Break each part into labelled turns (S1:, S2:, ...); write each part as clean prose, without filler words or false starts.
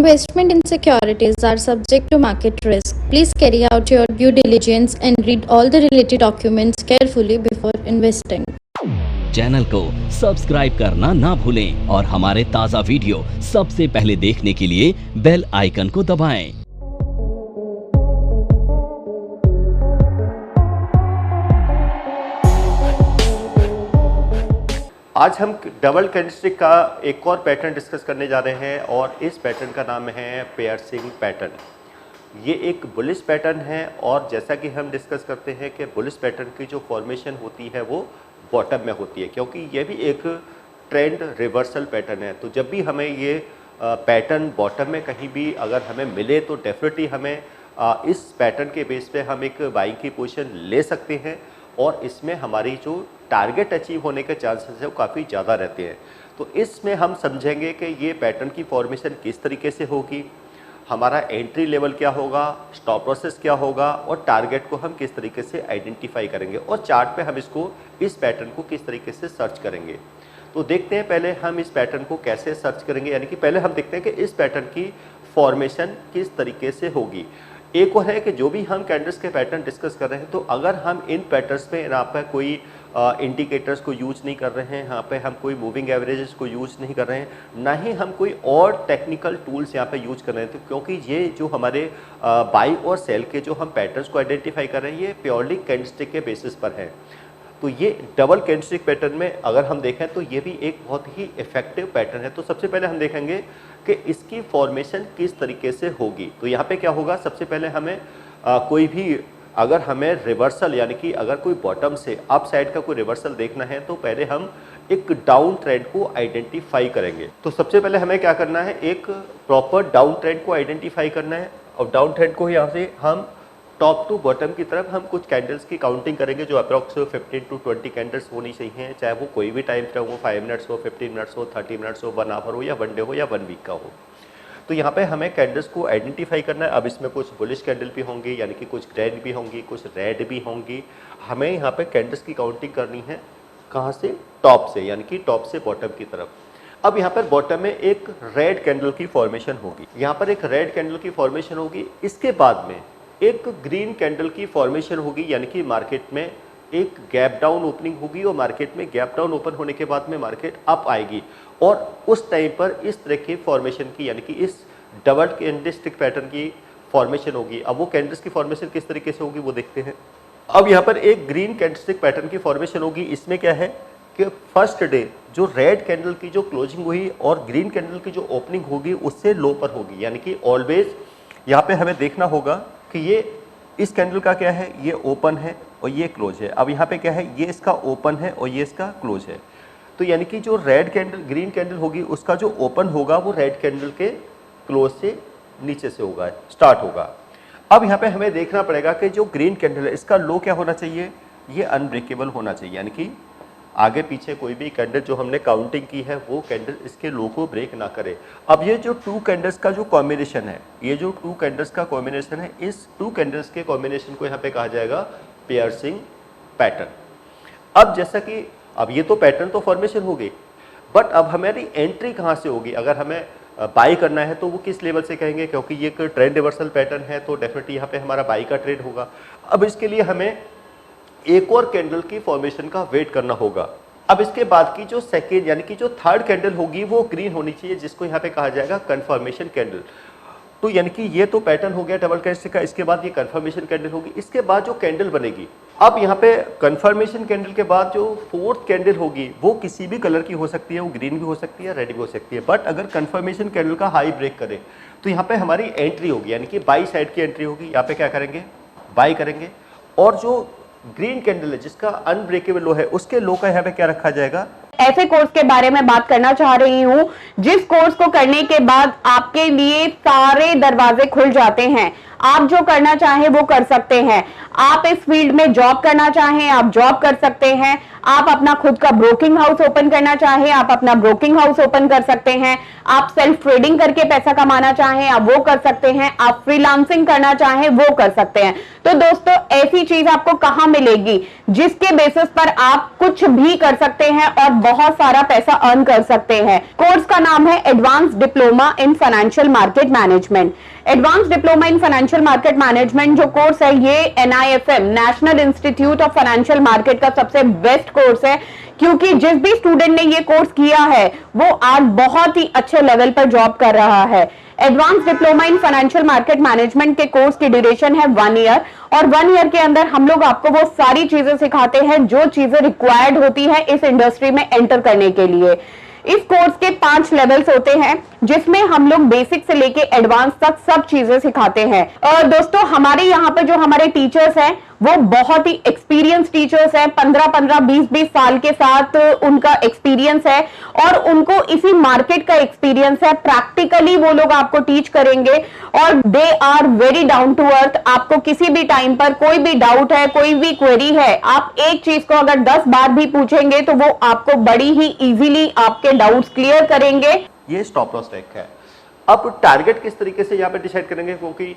S1: Investment in securities are subject to market risk. Please carry out your due diligence and read all the related documents carefully before investing.
S2: Channel को subscribe करना ना भूलें और हमारे ताज़ा video सबसे पहले देखने के लिए बेल आइकन को दबाएं।
S3: आज हम डबल कैंडलस्टिक का एक और पैटर्न डिस्कस करने जा रहे हैं और इस पैटर्न का नाम है पियर्सिंग पैटर्न। ये एक बुलिश पैटर्न है और जैसा कि हम डिस्कस करते हैं कि बुलिश पैटर्न की जो फॉर्मेशन होती है वो बॉटम में होती है, क्योंकि ये भी एक ट्रेंड रिवर्सल पैटर्न है। तो जब भी हमें ये पैटर्न बॉटम में कहीं भी अगर हमें मिले तो डेफिनेटली हमें इस पैटर्न के बेस पे हम एक बाइंग की पोजीशन ले सकते हैं और इसमें हमारी जो टारगेट अचीव होने के चांसेस है वो काफ़ी ज़्यादा रहते हैं। तो इसमें हम समझेंगे कि ये पैटर्न की फॉर्मेशन किस तरीके से होगी, हमारा एंट्री लेवल क्या होगा, स्टॉप प्रोसेस क्या होगा और टारगेट को हम किस तरीके से आइडेंटिफाई करेंगे और चार्ट पे हम इसको इस पैटर्न को किस तरीके से सर्च करेंगे। तो देखते हैं पहले हम इस पैटर्न को कैसे सर्च करेंगे, यानी कि पहले हम देखते हैं कि इस पैटर्न की फॉर्मेशन किस तरीके से होगी। एक और है कि जो भी हम कैंडल्स के पैटर्न डिस्कस कर रहे हैं तो अगर हम इन पैटर्न्स में यहाँ पर कोई इंडिकेटर्स को यूज नहीं कर रहे हैं, यहाँ पे हम कोई मूविंग एवरेजेस को यूज नहीं कर रहे हैं, ना ही हम कोई और टेक्निकल टूल्स यहाँ पे यूज कर रहे हैं, तो क्योंकि ये जो हमारे बाई और सेल के जो हम पैटर्न्स को आइडेंटिफाई कर रहे हैं ये प्योरली कैंडलस्टिक के बेसिस पर है। तो ये डबल कैंडलस्टिक पैटर्न में अगर हम देखें तो ये भी एक बहुत ही इफेक्टिव पैटर्न है। तो सबसे पहले हम देखेंगे कि इसकी फॉर्मेशन किस तरीके से होगी। तो यहाँ पे क्या होगा, सबसे पहले हमें कोई भी अगर हमें रिवर्सल यानी कि अगर कोई बॉटम से अप साइड का कोई रिवर्सल देखना है तो पहले हम एक डाउन ट्रेंड को आइडेंटिफाई करेंगे। तो सबसे पहले हमें क्या करना है, एक प्रॉपर डाउन ट्रेंड को आइडेंटिफाई करना है और डाउन ट्रेंड को यहाँ से हम टॉप टू बॉटम की तरफ हम कुछ कैंडल्स की काउंटिंग करेंगे जो अप्रॉक्स 15 to 20 कैंडल्स होनी चाहिए, चाहे वो कोई भी टाइम फ्रेम हो, 5 मिनट्स हो, 15 मिनट्स हो, 30 मिनट्स हो, 1 आवर हो या 1 डे हो या 1 वीक का हो। तो यहाँ पे हमें कैंडल्स को आइडेंटिफाई करना है। अब इसमें कुछ बुलिश कैंडल भी होंगी, यानी कि कुछ ग्रीन भी होंगी, कुछ रेड भी होंगी। हमें यहाँ पे कैंडल्स की काउंटिंग करनी है कहाँ से, टॉप से, यानी कि टॉप से बॉटम की तरफ। अब यहाँ पर बॉटम में एक रेड कैंडल की फॉर्मेशन होगी, यहाँ पर एक रेड कैंडल की फॉर्मेशन होगी। इसके बाद में एक ग्रीन कैंडल की फॉर्मेशन होगी, यानी कि मार्केट में एक गैप डाउन ओपनिंग होगी और मार्केट में गैप डाउन ओपन होने के बाद में मार्केट अप आएगी और उस टाइम पर इस तरह की फॉर्मेशन की यानी कि इस डबल कैंडलस्टिक पैटर्न की फॉर्मेशन होगी। अब वो कैंडल्स की फॉर्मेशन किस तरीके से होगी वो देखते हैं। अब यहाँ पर एक ग्रीन कैंडलस्टिक पैटर्न की फॉर्मेशन होगी। इसमें क्या है कि फर्स्ट डे जो रेड कैंडल की जो क्लोजिंग हुई और ग्रीन कैंडल की जो ओपनिंग होगी उससे लो पर होगी, यानी कि ऑलवेज यहाँ पे हमें देखना होगा कि ये इस कैंडल का क्या है, ये ओपन है और ये क्लोज है। अब यहाँ पे क्या है, ये इसका ओपन है और ये इसका क्लोज है। तो यानी कि जो रेड कैंडल ग्रीन कैंडल होगी उसका जो ओपन होगा वो रेड कैंडल के क्लोज से नीचे से होगा, स्टार्ट होगा। अब यहाँ पे हमें देखना पड़ेगा कि जो ग्रीन कैंडल है इसका लो क्या होना चाहिए, ये अनब्रेकेबल होना चाहिए, यानी कि आगे पीछे कोई भी कैंडल जो हमने काउंटिंग की है वो कैंडल इसके लो को ब्रेक ना करे। अब ये जो टू कैंडल्स का जो कॉम्बिनेशन है, ये जो टू कैंडल्स का कॉम्बिनेशन है, इस टू कैंडल्स के कॉम्बिनेशन को यहाँ पे कहा जाएगा पियर्सिंग पैटर्न। अब जैसा कि अब ये तो पैटर्न तो फॉर्मेशन हो गई, बट अब हमारी एंट्री कहाँ से होगी। अगर हमें बाई करना है तो वो किस लेवल से कहेंगे, क्योंकि ये एक ट्रेंड रिवर्सल पैटर्न है तो डेफिनेटली यहाँ पे हमारा बाई का ट्रेड होगा। अब इसके लिए हमें एक और कैंडल की फॉर्मेशन का वेट करना होगा। अब इसके बाद की जो सेकेंड यानी कि जो थर्ड कैंडल होगी वो ग्रीन होनी चाहिए, जिसको यहाँ पे कहा जाएगा कंफर्मेशन कैंडल। तो यानी कि ये तो पैटर्न हो गया डबल कैंडल का, इसके बाद ये कंफर्मेशन कैंडल होगी। इसके बाद जो कैंडल बनेगी, अब यहाँ पे कंफर्मेशन कैंडल के बाद जो फोर्थ कैंडल होगी वो किसी भी कलर की हो सकती है, वो ग्रीन भी हो सकती है, रेड भी हो सकती है। बट अगर कंफर्मेशन कैंडल का हाई ब्रेक करे तो यहाँ पे हमारी एंट्री होगी, यानी कि बाई साइड की एंट्री होगी। यहाँ पे क्या करेंगे, बाई करेंगे और जो ग्रीन कैंडल है जिसका अनब्रेकेबल लो है उसके लो का यहाँ पे क्या रखा जाएगा।
S4: ऐसे कोर्स के बारे में बात करना चाह रही हूँ जिस कोर्स को करने के बाद आपके लिए सारे दरवाजे खुल जाते हैं, आप जो करना चाहें वो कर सकते हैं। आप इस फील्ड में जॉब करना चाहें आप जॉब कर सकते हैं, आप अपना खुद का ब्रोकिंग हाउस ओपन करना चाहें, आप अपना ब्रोकिंग हाउस ओपन कर सकते हैं। आप सेल्फ ट्रेडिंग करके पैसा कमाना चाहें, आप वो कर सकते हैं। आप फ्रीलांसिंग करना चाहें, वो कर सकते हैं। तो दोस्तों, ऐसी चीज आपको कहां मिलेगी जिसके बेसिस पर आप कुछ भी कर सकते हैं और बहुत सारा पैसा अर्न कर सकते हैं। कोर्स का नाम है advance diploma in financial market management. Advance diploma in financial market management जो कोर्स है, ये NIFM national institute of financial market का सबसे बेस्ट कोर्स है, क्योंकि जिस भी स्टूडेंट ने ये कोर्स किया है वो आज बहुत ही अच्छे लेवल पर जॉब कर रहा है। Advance diploma in financial market management के कोर्स की ड्यूरेशन है 1 ईयर, और 1 ईयर के अंदर हम लोग आपको वो सारी चीजें सिखाते हैं जो चीजें रिक्वायर्ड होती है इस इंडस्ट्री में एंटर करने के लिए। इस कोर्स के 5 लेवल्स होते हैं, जिसमें हम लोग बेसिक से लेके एडवांस तक सब चीजें सिखाते हैं। और दोस्तों, हमारे यहाँ पर जो हमारे टीचर्स हैं वो बहुत ही एक्सपीरियंस टीचर्स हैं। 15-15, 20-20 साल के साथ उनका एक्सपीरियंस है और उनको इसी मार्केट का एक्सपीरियंस है। प्रैक्टिकली वो लोग आपको टीच करेंगे और they are very down to earth. आपको किसी भी टाइम पर कोई भी डाउट है, कोई भी क्वेरी है, आप एक चीज को अगर 10 बार भी पूछेंगे तो वो आपको बड़ी ही इजीली आपके डाउट्स क्लियर करेंगे।
S3: ये स्टॉप लॉस ट्रैक है। अब टारगेट किस तरीके से यहाँ पे डिसाइड करेंगे, क्योंकि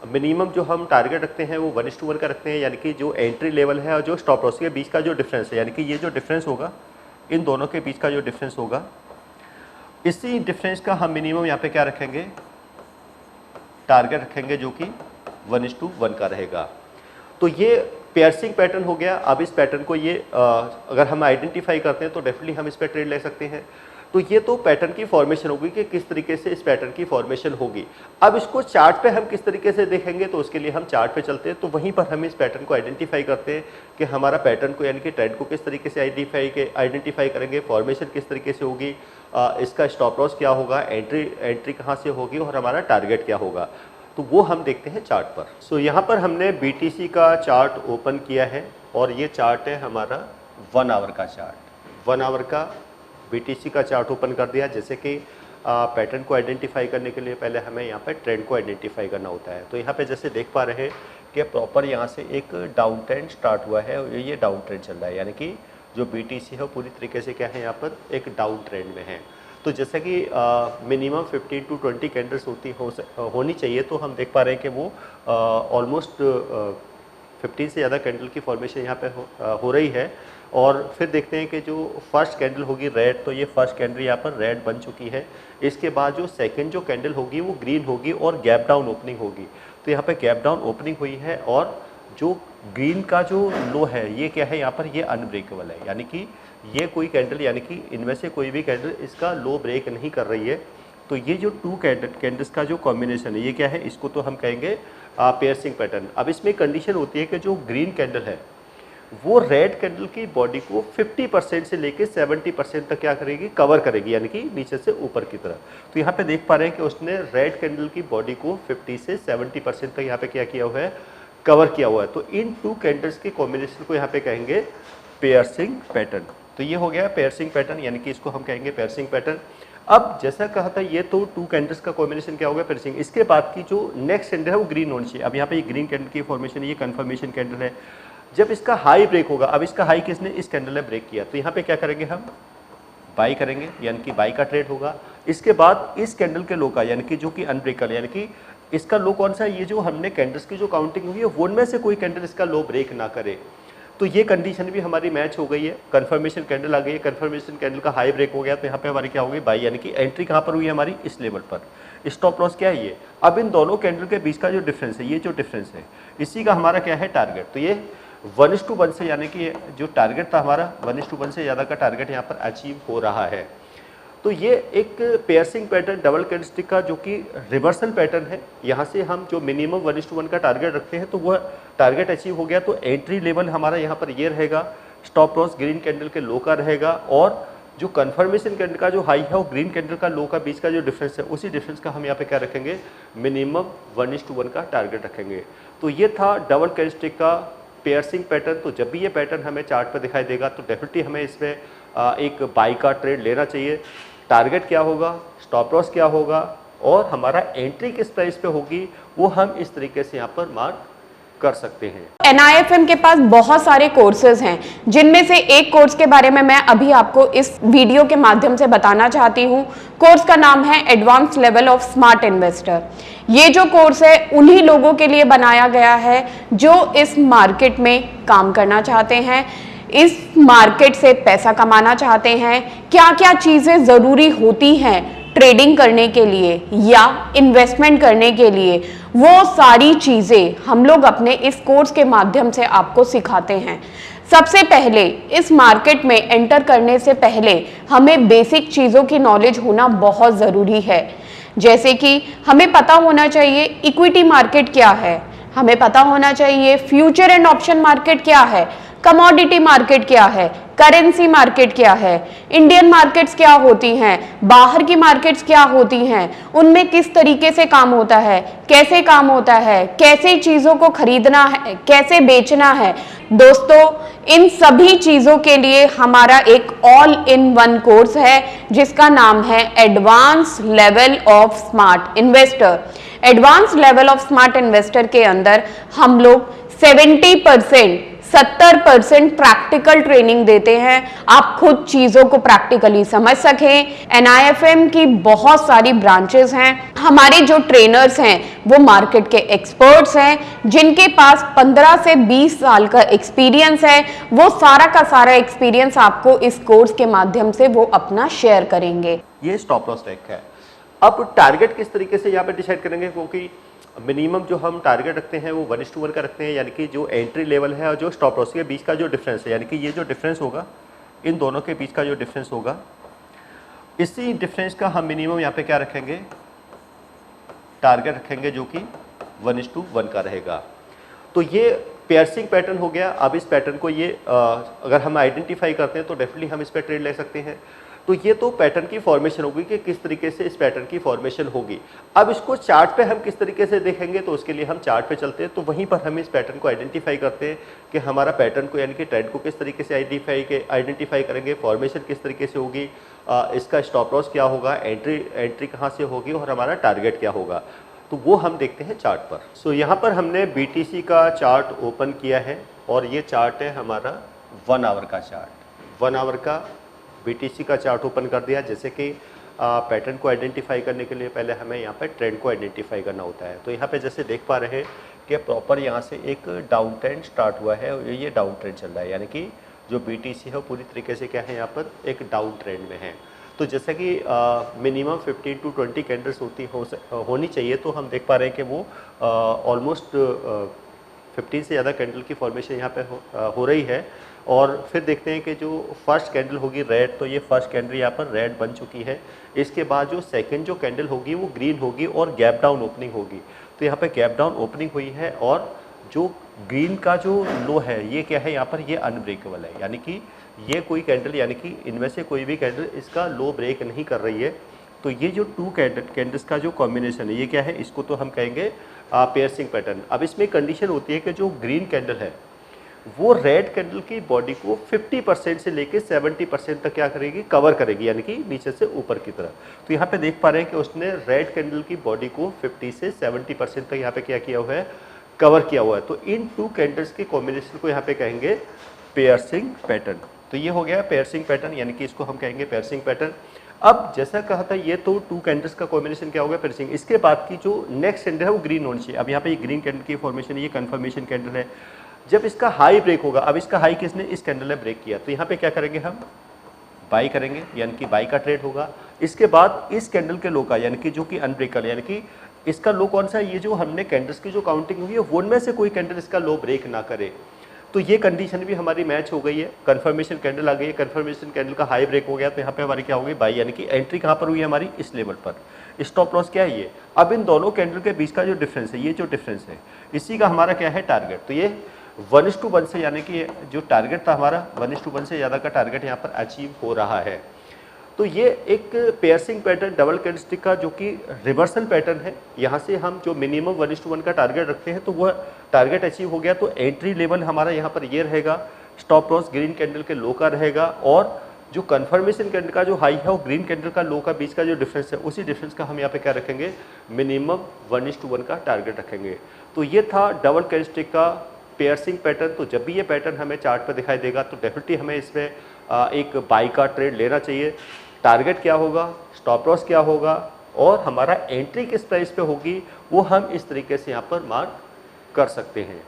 S3: मिनिमम जो हम टारगेट रखते हैं वो 1:1 का रखते हैं, यानी कि जो एंट्री लेवल है और जो स्टॉप लॉस के बीच का जो डिफरेंस है, यानी कि ये जो डिफरेंस होगा, इन दोनों के बीच का जो डिफरेंस होगा, इसी डिफरेंस का हम मिनिमम यहाँ पे क्या रखेंगे, टारगेट रखेंगे, जो कि 1:1 का रहेगा। तो ये पियर्सिंग पैटर्न हो गया। अब इस पैटर्न को ये अगर हम आइडेंटिफाई करते हैं तो डेफिनेटली हम इस पर ट्रेड ले सकते हैं। तो ये तो पैटर्न की फॉर्मेशन होगी कि किस तरीके से इस पैटर्न की फॉर्मेशन होगी। अब इसको चार्ट पे हम किस तरीके से देखेंगे, तो उसके लिए हम चार्ट पे चलते हैं। तो वहीं पर हम इस पैटर्न को आइडेंटिफाई करते हैं कि हमारा पैटर्न को, यानी कि ट्रेंड को किस तरीके से आइडेंटिफाई करेंगे, फॉर्मेशन किस तरीके से होगी, इसका स्टॉप लॉस क्या होगा, एंट्री कहाँ से होगी और हमारा टारगेट क्या होगा। तो वो हम देखते हैं चार्ट पर। सो यहाँ पर हमने BTC का चार्ट ओपन किया है और ये चार्ट है हमारा 1 आवर का चार्ट। 1 आवर का BTC का चार्ट ओपन कर दिया। जैसे कि पैटर्न को आइडेंटिफाई करने के लिए पहले हमें यहाँ पे ट्रेंड को आइडेंटिफाई करना होता है। तो यहाँ पे जैसे देख पा रहे हैं कि प्रॉपर यहाँ से एक डाउन ट्रेंड स्टार्ट हुआ है और ये डाउन ट्रेंड चल रहा है, यानी कि जो BTC है वो पूरी तरीके से क्या है, यहाँ पर एक डाउन ट्रेंड में है। तो जैसे कि मिनिमम 15 to 20 कैंडल्स होनी चाहिए, तो हम देख पा रहे हैं कि वो ऑलमोस्ट 15 से ज़्यादा कैंडल की फॉर्मेशन यहाँ पे हो रही है। और फिर देखते हैं कि जो फर्स्ट कैंडल होगी रेड, तो ये फर्स्ट कैंडल यहाँ पर रेड बन चुकी है। इसके बाद जो सेकंड जो कैंडल होगी वो ग्रीन होगी और गैप डाउन ओपनिंग होगी। तो यहाँ पे गैप डाउन ओपनिंग हुई है और जो ग्रीन का जो लो है ये क्या है, यहाँ पर ये अनब्रेकेबल है, यानी कि ये कोई कैंडल, यानी कि इनमें से कोई भी कैंडल इसका लो ब्रेक नहीं कर रही है। तो ये जो 2 कैंडल्स का जो कॉम्बिनेशन है ये क्या है, इसको तो हम कहेंगे पियर्सिंग पैटर्न। अब इसमें कंडीशन होती है कि जो ग्रीन कैंडल है वो रेड कैंडल की बॉडी को 50% से लेके 70% तक क्या करेगी, कवर करेगी, यानी कि नीचे से ऊपर की तरफ। तो यहाँ पे देख पा रहे हैं कि उसने रेड कैंडल की बॉडी को 50 से 70% तक यहाँ पे क्या किया हुआ है, कवर किया हुआ है। तो इन 2 कैंडल्स के कॉम्बिनेशन को यहाँ पे कहेंगे पियर्सिंग पैटर्न। तो ये हो गया पियर्सिंग पैटर्न, यानी कि इसको हम कहेंगे पियर्सिंग पैटर्न। अब जैसा कहा था ये तो 2 कैंडल्स का कॉम्बिनेशन क्या होगा, पियर्सिंग। इसके बाद की जो नेक्स्ट कैंडल है वो ग्रीन होनी चाहिए। अब यहाँ पे ये ग्रीन कैंडल की फॉर्मेशन है, ये कंफर्मेशन कैंडल है। जब इसका हाई ब्रेक होगा, अब इसका हाई किसने, इस कैंडल ने ब्रेक किया, तो यहाँ पे क्या करेंगे, हम बाई करेंगे, यानी कि बाई का ट्रेड होगा। इसके बाद इस कैंडल के लो का, यानी कि जो कि अनब्रेकल, यानी कि इसका लो कौन सा है, ये जो हमने कैंडल्स की जो काउंटिंग हुई है उनमें से कोई कैंडल इसका लो ब्रेक ना करे। तो ये कंडीशन भी हमारी मैच हो गई है। कंफर्मेशन कैंडल आ गई है, कंफर्मेशन कैंडल का हाई ब्रेक हो गया, तो यहाँ पे हमारी क्या होगी, बाई, यानी कि एंट्री कहाँ पर हुई है हमारी, इस लेवल पर। स्टॉप लॉस क्या है ये। अब इन दोनों कैंडल के बीच का जो डिफरेंस है, ये जो डिफरेंस है, इसी का हमारा क्या है, टारगेट। तो ये 1:1 से, यानी कि जो टारगेट था हमारा 1:1 से ज़्यादा का टारगेट यहाँ पर अचीव हो रहा है। तो ये एक पियर्सिंग पैटर्न डबल कैंडलस्टिक का जो कि रिवर्सल पैटर्न है। यहाँ से हम जो मिनिमम 1:1 का टारगेट रखते हैं तो वह टारगेट अचीव हो गया। तो एंट्री लेवल हमारा यहाँ पर ये रहेगा, स्टॉप लॉस ग्रीन कैंडल के लो का रहेगा, और जो कंफर्मेशन कैंडल का जो हाई है वो ग्रीन कैंडल का लो का बीच का जो डिफरेंस है, उसी डिफरेंस का हम यहाँ पे क्या रखेंगे, मिनिमम 1:1 का टारगेट रखेंगे। तो ये था डबल कैंडलस्टिक का पियर्सिंग पैटर्न। तो जब भी ये पैटर्न हमें चार्ट पर दिखाई देगा तो डेफिनेटली हमें इसमें एक बाई का ट्रेड लेना चाहिए। टारगेट क्या होगा, स्टॉप लॉस क्या होगा और हमारा एंट्री किस प्राइस पे होगी, वो हम इस तरीके से यहाँ पर मार्क कर सकते हैं।
S4: NIFM के पास बहुत सारे कोर्सेज हैं, जिनमें से एक कोर्स के बारे में मैं अभी आपको इस वीडियो के माध्यम से बताना चाहती हूँ। कोर्स का नाम है advance level of smart investor. ये जो कोर्स है उन्हीं लोगों के लिए बनाया गया है जो इस मार्केट में काम करना चाहते हैं, इस मार्केट से पैसा कमाना चाहते हैं। क्या क्या चीज़ें ज़रूरी होती हैं ट्रेडिंग करने के लिए या इन्वेस्टमेंट करने के लिए, वो सारी चीज़ें हम लोग अपने इस कोर्स के माध्यम से आपको सिखाते हैं। सबसे पहले इस मार्केट में एंटर करने से पहले हमें बेसिक चीज़ों की नॉलेज होना बहुत ज़रूरी है। जैसे कि हमें पता होना चाहिए इक्विटी मार्केट क्या है, हमें पता होना चाहिए फ्यूचर एंड ऑप्शन मार्केट क्या है, कमोडिटी मार्केट क्या है, करेंसी मार्केट क्या है, इंडियन मार्केट्स क्या होती हैं, बाहर की मार्केट्स क्या होती हैं, उनमें किस तरीके से काम होता है, कैसे काम होता है, कैसे चीज़ों को खरीदना है, कैसे बेचना है। दोस्तों, इन सभी चीज़ों के लिए हमारा एक ऑल इन वन कोर्स है जिसका नाम है advance level of smart investor. Advance level of smart investor के अंदर हम लोग 70% प्रैक्टिकल ट्रेनिंग देते हैं, आप खुद चीज़ों को प्रैक्टिकली समझ सकें। NIFM की बहुत सारी ब्रांचेस हैं। हमारे जो ट्रेनर्स हैं वो मार्केट के एक्सपर्ट्स हैं, जिनके पास 15 से 20 साल का एक्सपीरियंस है। वो सारा का सारा एक्सपीरियंस आपको इस कोर्स के माध्यम से वो अपना शेयर करेंगे।
S3: ये स्टॉप लॉस टैग है। अब टारगेट किस तरीके से यहाँ पे डिसाइड करेंगे, क्योंकि मिनिमम जो हम टारगेट रखते हैं वो 1:1 का रखते हैं, यानी कि जो एंट्री लेवल है और जो स्टॉप लॉस के बीच का जो डिफरेंस है, यानी कि ये जो डिफरेंस होगा इन दोनों के बीच का जो डिफरेंस होगा, इसी डिफरेंस का हम मिनिमम यहाँ पे क्या रखेंगे, टारगेट रखेंगे, जो कि 1:1 का रहेगा। तो ये पियर्सिंग पैटर्न हो गया। अब इस पैटर्न को ये अगर हम आइडेंटिफाई करते हैं तो डेफिनेटली हम इस पर ट्रेड ले सकते हैं। तो ये तो पैटर्न की फॉर्मेशन होगी कि किस तरीके से इस पैटर्न की फॉर्मेशन होगी। अब इसको चार्ट पे हम किस तरीके से देखेंगे, तो उसके लिए हम चार्ट पे चलते हैं। तो वहीं पर हम इस पैटर्न को आइडेंटिफाई करते हैं कि हमारा पैटर्न को, यानी कि ट्रेंड को किस तरीके से आइडेंटिफाई करेंगे, फॉर्मेशन किस तरीके से होगी, इसका स्टॉप लॉस क्या होगा, एंट्री कहाँ से होगी और हमारा टारगेट क्या होगा। तो वो हम देखते हैं चार्ट पर। सो यहाँ पर हमने BTC का चार्ट ओपन किया है और ये चार्ट है हमारा 1 आवर का चार्ट। 1 आवर का BTC का चार्ट ओपन कर दिया। जैसे कि पैटर्न को आइडेंटिफाई करने के लिए पहले हमें यहाँ पे ट्रेंड को आइडेंटिफाई करना होता है। तो यहाँ पे जैसे देख पा रहे हैं कि प्रॉपर यहाँ से एक डाउन ट्रेंड स्टार्ट हुआ है और ये डाउन ट्रेंड चल रहा है, यानी कि जो BTC है वो पूरी तरीके से क्या है, यहाँ पर एक डाउन ट्रेंड में है। तो जैसे कि मिनिमम 15 to 20 कैंडल्स होनी चाहिए, तो हम देख पा रहे हैं कि वो ऑलमोस्ट 15 से ज़्यादा कैंडल की फॉर्मेशन यहाँ पे हो रही है। और फिर देखते हैं कि जो फर्स्ट कैंडल होगी रेड, तो ये फर्स्ट कैंडल यहाँ पर रेड बन चुकी है। इसके बाद जो सेकंड जो कैंडल होगी वो ग्रीन होगी और गैप डाउन ओपनिंग होगी। तो यहाँ पे गैप डाउन ओपनिंग हुई है और जो ग्रीन का जो लो है ये क्या है, यहाँ पर ये अनब्रेकेबल है, यानी कि ये कोई कैंडल, यानी कि इनमें से कोई भी कैंडल इसका लो ब्रेक नहीं कर रही है। तो ये जो 2 कैंडल्स का जो कॉम्बिनेशन है ये क्या है, इसको तो हम कहेंगे पियर्सिंग पैटर्न। अब इसमें कंडीशन होती है कि जो ग्रीन कैंडल है वो रेड कैंडल की बॉडी को 50% से लेके 70% तक क्या करेगी, कवर करेगी, यानी कि नीचे से ऊपर की तरफ। तो यहाँ पे देख पा रहे हैं कि उसने रेड कैंडल की बॉडी को 50 से 70% तक यहाँ पे क्या किया हुआ है, कवर किया हुआ है। तो इन 2 कैंडल्स के कॉम्बिनेशन को यहाँ पे कहेंगे पियर्सिंग पैटर्न। तो ये हो गया पियर्सिंग पैटर्न, यानी कि इसको हम कहेंगे पियर्सिंग पैटर्न। अब जैसा कहा था ये तो 2 कैंडल्स का कॉम्बिनेशन क्या होगा, पियर्सिंग। इसके बाद की जो नेक्स्ट कैंडल है वो ग्रीन होनी चाहिए। अब यहाँ पे ये ग्रीन कैंडल की फॉर्मेशन, ये कन्फर्मेशन कैंडल है। जब इसका हाई ब्रेक होगा, अब इसका हाई किसने, इस कैंडल ने ब्रेक किया, तो यहाँ पे क्या करेंगे, हम बाई करेंगे, यानी कि बाई का ट्रेड होगा। इसके बाद इस कैंडल के लो का, यानी कि जो कि अनब्रेकल, यानी कि इसका लो कौन सा है, ये जो हमने कैंडल्स की जो काउंटिंग हुई है वो उनमें से कोई कैंडल इसका लो ब्रेक ना करे। तो ये कंडीशन भी हमारी मैच हो गई है। कन्फर्मेशन कैंडल आ गई है, कन्फर्मेशन कैंडल का हाई ब्रेक हो गया, तो यहाँ पे हमारी क्या होगी, बाई, यानी कि एंट्री कहाँ पर हुई है हमारी, इस लेवल पर। स्टॉप लॉस क्या है ये। अब इन दोनों कैंडल के बीच का जो डिफरेंस है, ये जो डिफरेंस है इसी का हमारा क्या है, टारगेट। तो ये 1:1 से, यानी कि जो टारगेट था हमारा 1:1 से ज़्यादा का टारगेट यहाँ पर अचीव हो रहा है। तो ये एक पियर्सिंग पैटर्न डबल कैंडलस्टिक का जो कि रिवर्सल पैटर्न है। यहाँ से हम जो मिनिमम 1:1 का टारगेट रखते हैं तो वह टारगेट अचीव हो गया। तो एंट्री लेवल हमारा यहाँ पर ये रहेगा, स्टॉप लॉस ग्रीन कैंडल के लो का रहेगा और जो कन्फर्मेशन कैंडल का जो हाई है वो ग्रीन कैंडल का लो का बीच का जो डिफरेंस है उसी डिफरेंस का हम यहाँ पे क्या रखेंगे, मिनिमम 1:1 का टारगेट रखेंगे। तो ये था डबल कैंडलस्टिक का पेयर्सिंग पैटर्न। तो जब भी ये पैटर्न हमें चार्ट पर दिखाई देगा तो डेफिनेटली हमें इसमें एक बाई का ट्रेड लेना चाहिए। टारगेट क्या होगा, स्टॉप लॉस क्या होगा और हमारा एंट्री किस प्राइस पे होगी, वो हम इस तरीके से यहाँ पर मार्क कर सकते हैं।